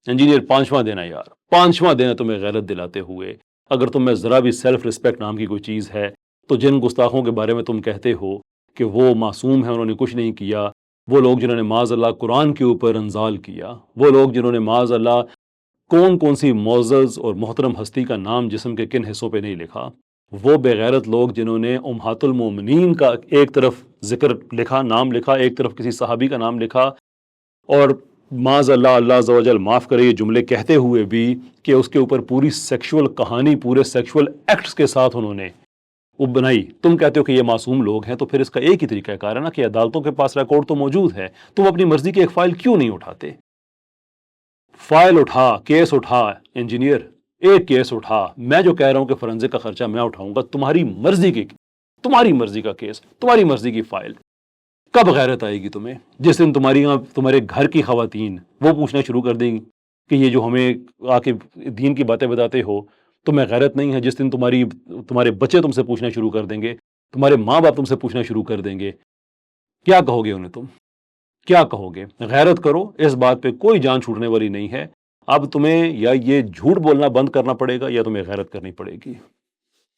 Engineer پانچواں دن ہے یار، پانچواں دن ہے تمہیں غیرت دلاتے ہوئے۔ اگر تم میں ذرا بھی سیلف رسپیکٹ نام کی کوئی چیز ہے تو جن گستاخوں کے بارے میں تم کہتے ہو کہ وہ معصوم ہیں، انہوں نے کچھ نہیں کیا، وہ لوگ جنہوں نے معاذ اللہ قرآن کے اوپر انزال کیا، وہ لوگ جنہوں نے معاذ اللہ کون کون سی معزز اور محترم ہستی کا نام جسم کے کن حصوں پہ نہیں لکھا، وہ بے غیرت لوگ جنہوں نے امہات المومنین کا ایک طرف ذکر لکھا، نام لکھا، ایک طرف کسی صحابی کا نام لکھا، اور معاذ اللہ، اللہ عز و جل معاف کرے یہ جملے کہتے ہوئے بھی کہ اس کے اوپر پوری سیکشول کہانی، پورے سیکشول ایکٹس کے ساتھ انہوں نے وہ بنائی۔ تم کہتے ہو کہ یہ معصوم لوگ ہیں، تو پھر اس کا ایک ہی طریقہ کار ہے نا کہ عدالتوں کے پاس ریکارڈ تو موجود ہے، تم اپنی مرضی کی ایک فائل کیوں نہیں اٹھاتے؟ فائل اٹھا، کیس اٹھا، انجینئر ایک کیس اٹھا۔ میں جو کہہ رہا ہوں کہ فورنزک کا خرچہ میں اٹھاؤں گا، تمہاری مرضی کا کیس، تمہاری مرضی کی فائل۔ کب غیرت آئے گی تمہیں؟ جس دن تمہارے گھر کی خواتین وہ پوچھنا شروع کر دیں گی کہ یہ جو ہمیں آ کے دین کی باتیں بتاتے ہو تمہیں غیرت نہیں ہے۔ جس دن تمہارے بچے تم سے پوچھنا شروع کر دیں گے، تمہارے ماں باپ تم سے پوچھنا شروع کر دیں گے، کیا کہو گے انہیں؟ تم کیا کہو گے؟ غیرت کرو، اس بات پہ کوئی جان چھوٹنے والی نہیں ہے۔ اب تمہیں یا یہ جھوٹ بولنا بند کرنا پڑے گا یا تمہیں غیرت کرنی پڑے گی۔